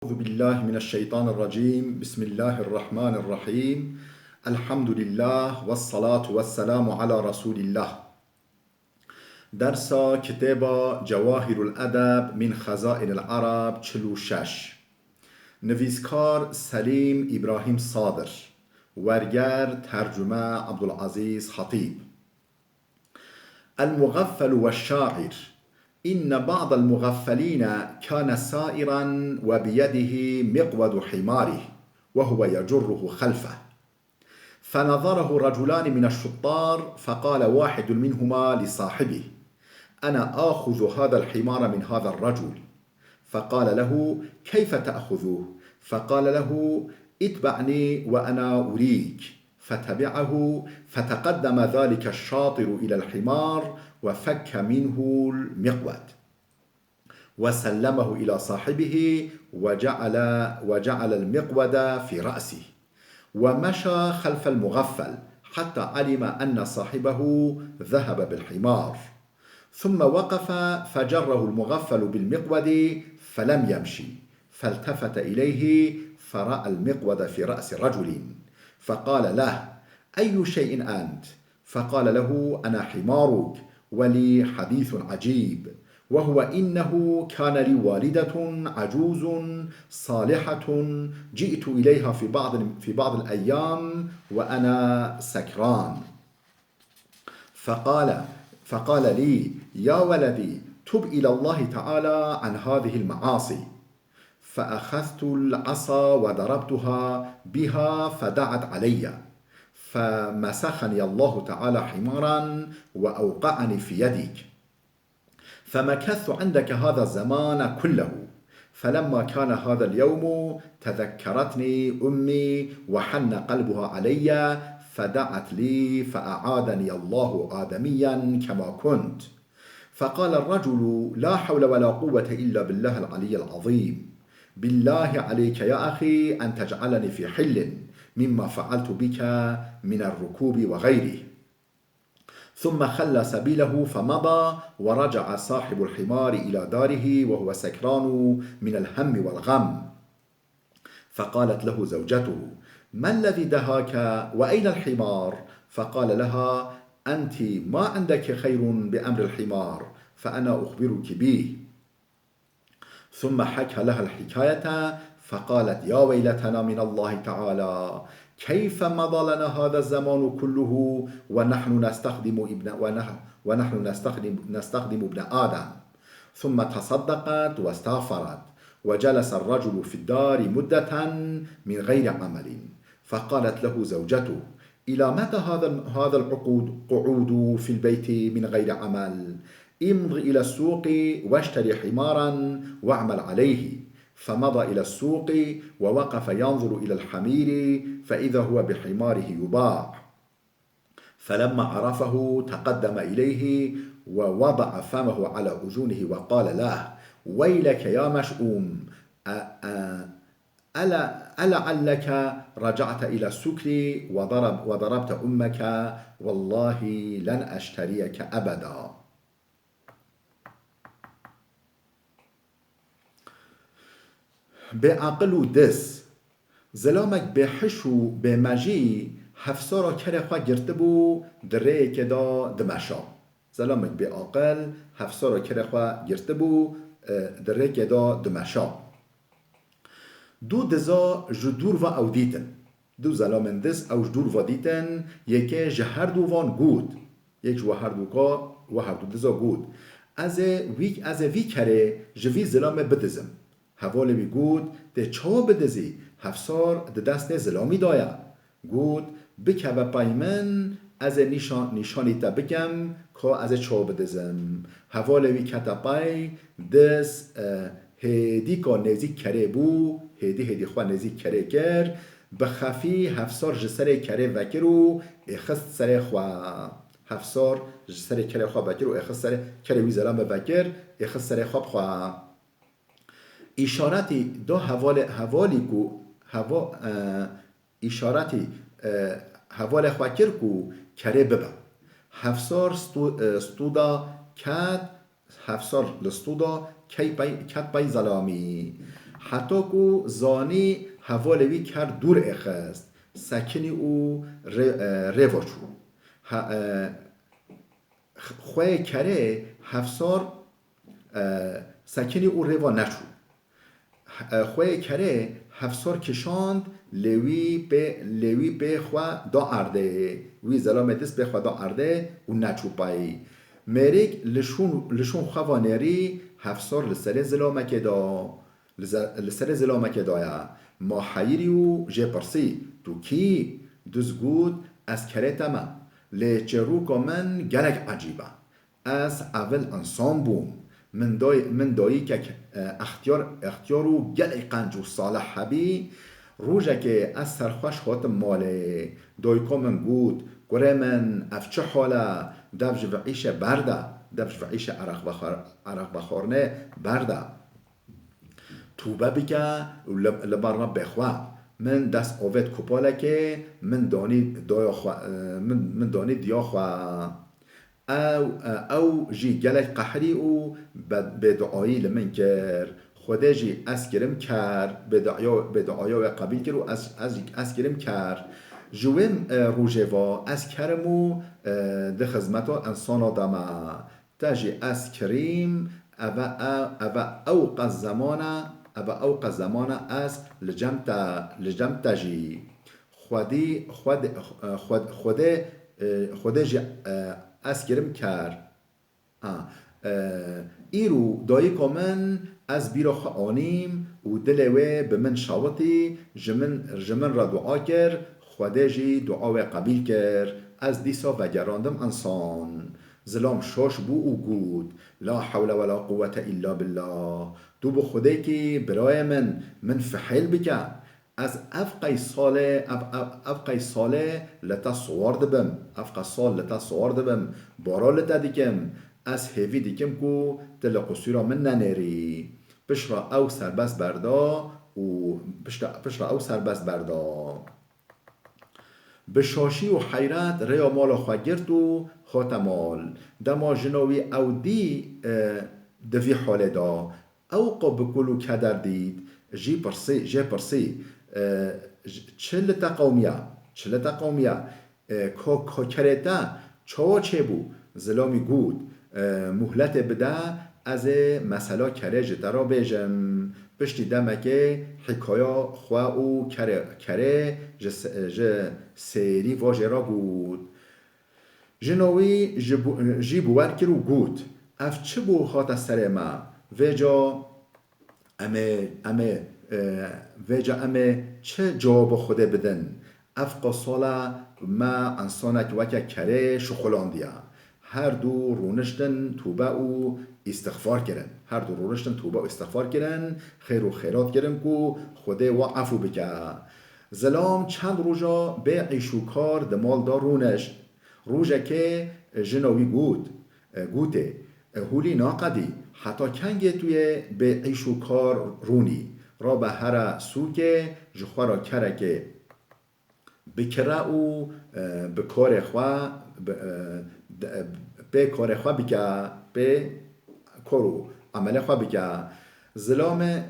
أعوذ بالله من الشيطان الرجيم. بسم الله الرحمن الرحيم. الحمد لله والصلاة والسلام على رسول الله. درس كتاب جواهر الأدب من خزائن العرب 46. نویسکار سلیم ابراهیم صادر. ورگر ترجمه عبدالعزیز خطیب. المغفل والشاعر. إن بعض المغفلين كان سائرا وبيده مقود حماره وهو يجره خلفه، فنظره رجلان من الشطار، فقال واحد منهما لصاحبه: أنا آخذ هذا الحمار من هذا الرجل. فقال له: كيف تأخذه؟ فقال له: اتبعني وأنا أريك. فتبعه، فتقدم ذلك الشاطر إلى الحمار وفك منه المقود وسلمه إلى صاحبه وجعل المقود في رأسه، ومشى خلف المغفل حتى علم أن صاحبه ذهب بالحمار، ثم وقف فجره المغفل بالمقود فلم يمشي، فالتفت إليه فرأى المقود في رأس رجل، فقال له: أي شيء أنت؟ فقال له: أنا حمارك، ولي حديث عجيب، وهو إنه كان لي والدة عجوز صالحة، جئت إليها في بعض الأيام وأنا سكران، فقال لي: يا ولدي، تب إلى الله تعالى عن هذه المعاصي. فأخذت العصا وضربتها بها فدعت علي، فمسخني الله تعالى حمارا وأوقعني في يدك، فمكثت عندك هذا الزمان كله، فلما كان هذا اليوم تذكرتني أمي وحن قلبها علي، فدعت لي فأعادني الله آدميا كما كنت. فقال الرجل: لا حول ولا قوة إلا بالله العلي العظيم، بالله عليك يا أخي أن تجعلني في حل مما فعلت بك من الركوب وغيره. ثم خلى سبيله فمضى، ورجع صاحب الحمار إلى داره وهو سكران من الهم والغم. فقالت له زوجته: ما الذي دهاك وأين الحمار؟ فقال لها: أنت ما عندك خير بأمر الحمار، فأنا أخبرك به. ثم حكى لها الحكاية، فقالت: يا ويلتنا من الله تعالى، كيف مضى لنا هذا الزمان كله ونحن نستخدم ابن آدم. ثم تصدقت واستغفرت، وجلس الرجل في الدار مدة من غير عمل، فقالت له زوجته: إلى متى هذا القعود في البيت من غير عمل؟ امض إلى السوق واشتري حمارا واعمل عليه. فمضى إلى السوق ووقف ينظر إلى الحمير، فإذا هو بحماره يباع، فلما عرفه تقدم إليه ووضع فمه على أذنه وقال له: ويلك يا مشؤوم، ألعلك رجعت إلى السكر وضربت أمك؟ والله لن أشتريك أبدا. به عقل و دس زلامك به حش و به مجی هفسارا کره خواه گرته بو دره که دا دمشا. زلامك به عقل هفسارا کره خواه گرته بو دره که دا دمشا. دو دزا جدور و او دیتن، دو زلامن دس او جدور و دیتن، یکی جهر دووان گود، یک جو هر دوکا و هر دو دزا گود. از وی کره جوی زلام بدزم. حواله بی گود ده چا بدزی هفسار ده دست زلامی دایا. گود بکه و پایمن از نشانی تا بکم که از چا بدزم. حواله بی کتا پای دست هدی که نزیک کره بو، هدی خواه نزیک کره کر، بخفی هفسار جسر کره وکر و اخست سر خواه. هفسار جسر کره خواه وکر و اخست سر کره وی زلام وکر اخست سر خواه خواه. اشارتی دو حوالی کو اشارتی حوال خواکر کو کره ببا. هفسار ستودا کد هفسار لستودا کت بای زلامی. حتی کو زانی حوالوی کرد دور اخست سکنی او ریوا چو خواه کره هفسار سکنی او ریوا نچو خواه کره هفسار کشاند لوی به خواه دا ارده وی زلامتس به خواه دا ارده و نچو پایی مریک لشون خوانری هفسار لسر زلامک دایا ما حیری و جه پرسی تو کی دزگود از کره تما لیچرو که من گلک عجیبه از اول انسان بوم من دایی که اختیارو گلک قنج و صالح حبی روژه که از سرخوش خاتم ماله دایی که من گود گره من افچه حاله دفج و عیش برده دفج و عیش عرق بخارنه برده توبه بکه لبر رب بخواه من دست آوید کپاله که من دانی دیا خواه او جی گلک قحری او به دعایی لمن کر خوده جی از کرم کر به دعایی و قبیل کر و از کرم کر جویم روژوا از کرمو ده خزمتا انسان آدمه تاجی از کریم اوق الزمان از لجمتا جی خوده جی از کرم کر ایرو دایی که من از بیرا آنیم و دلوه به من شاوتی جمن را دعا کر خوده جی دعا و قبیل کر از دیسا و گراندم انسان زلام شاش بو او گود لا حول ولا قوة الا بالله تو به خوده که برای من فحیل بکن از افقای ساله لتا سوار دبم افقا سال لتا سوار دبم بارا لتا دیکم از هیوی دیکم کو دل قصیرا من ننری پشرا او سربست بردا و پشرا او سربست بردا به شاشی و حیرت ریا مالا خواه گرد و خاتمال دما جنوی او دی دوی حال دا او قب کلو کدر دید جی پرسی چل تا قومیا که کرتا چوا چه بو زلامی گود مهلت بده از مسئله کره جتا را بیجم پشتی دمکه حکایا خواه او کره سیری واجه را گود جنوی جی بوار کرو گود اف چه بو خاط سر ما ویجا امه چه جواب خوده بدن افقا سالا ما انسانک وکه کره شخلاندیا هر دو رونشتن توبه و استغفار کرن خیر و خیرات کرن کو خوده و عفو بکه زلام چند روژا به عیش و کار دمال دا رونشت روژه که جنوی گوته هولی ناقدی حتی کنگه توی به عیش و کار رونی را به هر سوکه جخورا کرکه بکره و به کار خواه به کار خواه بکه به کارو عمل خواه بکه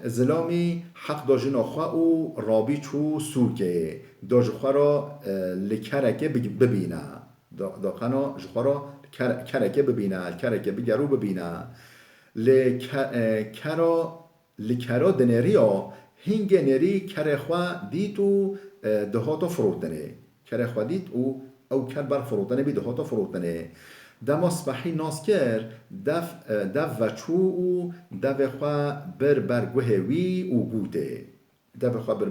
زلامی حق دا جنا خواه و رابی چو سوکه دا جخورا لکرکه ببینه دا قنا جخورا کرکه ببینه کرکه بگرو ببینه لکرا دنریا هنگ نری کره خواه دید و دهاتا فروتنه کره خواه دید او کر بر فروتنه بی دهاتا فروتنه دما صبحی ناس کر دف و چو و دف خواه برگوه وی و گوته دف خواه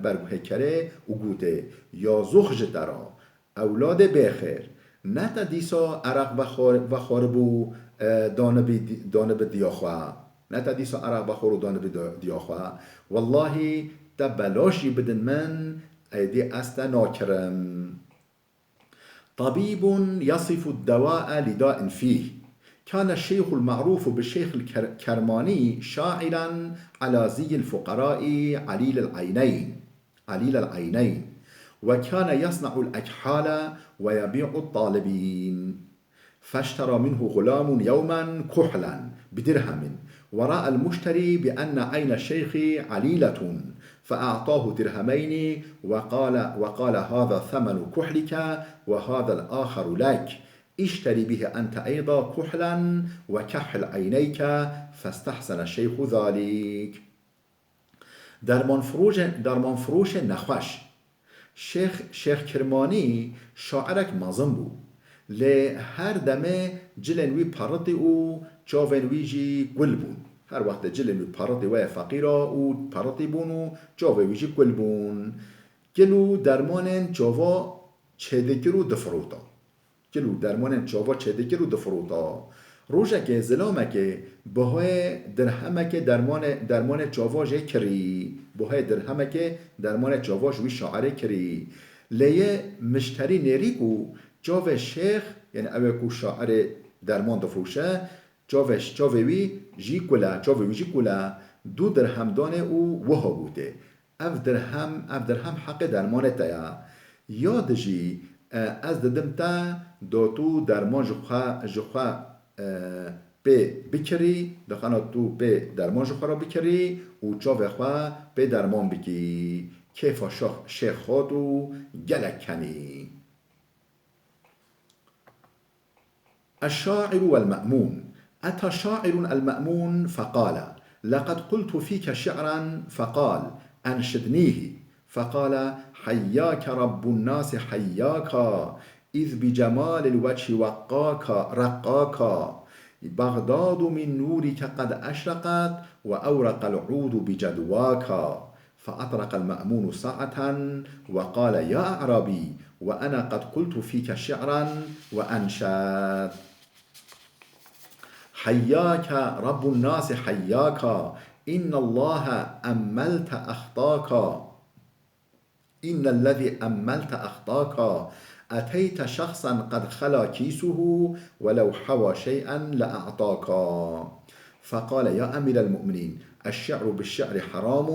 برگوه کره و گوته یا زخ جترا اولاد بخیر نه تا دیسا عرق و خاربو دانب دیاخواه نه تا دیسا عرق بخور و دانب دیاخواه والله تا بلاشی بدن من ایدی استا ناکرم طبيب يصف الدواء لداء فيه كان الشيخ المعروف بالشيخ الكرماني شاعرا على زي الفقراء عليل العينين وكان يصنع الأكحال ويبيع الطالبين فاشترى منه غلام يوما كحلا بدرهم ورأى المشتري بأن عين الشيخ عليلة فأعطاه درهمين وقال هذا ثمن كحلك وهذا الآخر لك، اشتري به أنت أيضا كحلا وكحل عينيك. فاستحسن الشيخ ذلك. درمان فروش نخوش شیخ کرمانی شاعرک مازن بو لی هر دمه جلنوی پارتی او جاونوی جی گل بون. هر وقت جلنوی پارتی و فقیرا او پارتی بون و جاونوی جی گل بون. گلو درمان جاوا چهدگرو دفروتا. گلو درمان جاوا چهدگرو دفروتا. روژه که زلامه که بهای درهمه که درمان جاوا جه کری، بهای درهمه که درمان جاوا جوی شاعره کری. لیه مشتری نیری کو جاو شیخ یعنی اوه کو شاعر درمان دفروشه جاوی جی کلا دو درهم دانه او وها بوده. اف درهم حق درمان تایا یاد جی از ددم تا دو درمان جخوا به بکری دخانا تو به درمان جخوا را بکری و چاو خواه به درمان بکی کیفا شیخ خودو گلک کنی. الشاعر والمأمون. أتى شاعر المأمون فقال لقد قلت فيك شعرا فقال أنشدنيه فقال حياك رب الناس حياك إذ بجمال الوجه رقاك بغداد من نورك قد أشرقت وأورق العود بجدواك. فأطرق المأمون ساعة وقال يا أعرابي وأنا قد قلت فيك شعرا وأنشد حياك رب الناس حياك إن الله أملت أخطاك إن الذي أملت أخطاك أتيت شخصا قد خلا كيسه ولو حوى شيئا لأعطاك. فقال يا أمير المؤمنين الشعر بالشعر حرام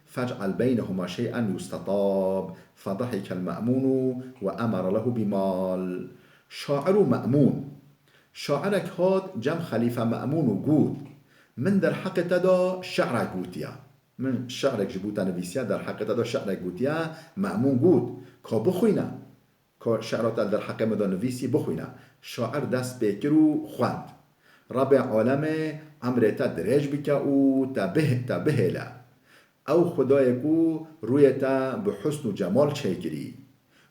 فاجعل بينهما شيئا يستطاب. فضحك المأمون وأمر له بمال. شاعر مأمون شاعرك هاد جم خليفة مأمون وجود من در حق تدا شعرك قوتيا من شعرك جبوتا نفيسيا در حق تدا شعرك قوتيا مأمون جود كا بخوينا كا شعرات در حق مدا نفيسي بخوينا. شاعر دست بكرو خواند رب عالم امرتا درج بکا او تا بهلا او خدای کو رویتا به حسن و جمال چیگری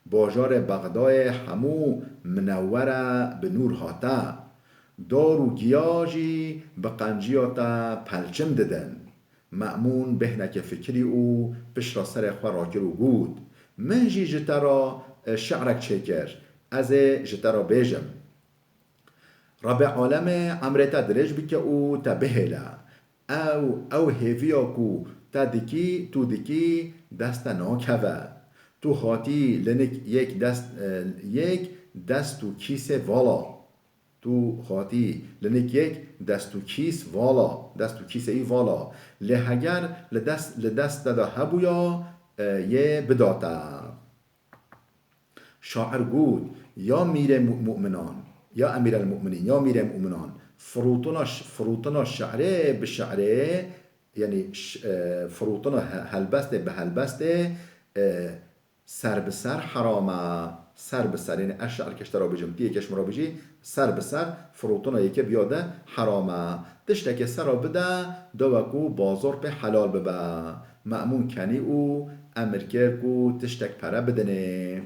باجار بغدای همو منوره به نور هاتا دار و گیاجی به قنجیاتا پلچم ددن. مأمون بهنک فکری او پشرا سر خوراکر و گود من جی جترا شعرک چیگر از جترا بیجم رب عالم امرتا درج بکا او تا بهلا او هیویا کو تا دکی تو دکی دست ناکوه تو خاطی لنک یک دست تو کیس والا تو خاطی لنک یک دست تو کیس والا دست تو کیس ای والا لهگر لدست دادا هبویا یه بداتا. شاعر گود یا میر مؤمنان یا امیر المؤمنین یا میر مؤمنان فروتنا شعره به شعره یعنی فروتنا هلبسته به هلبسته سر به سر حرامه سر به سر یعنی اشعر کشت را بجم دیگه کشم را بجی سر به سر فروتنا یکی بیاده حرامه دشته که سر را بده دوکو بازار به حلال ببه. مأمون کنی او امر کرد کو تشتک پره بدنه.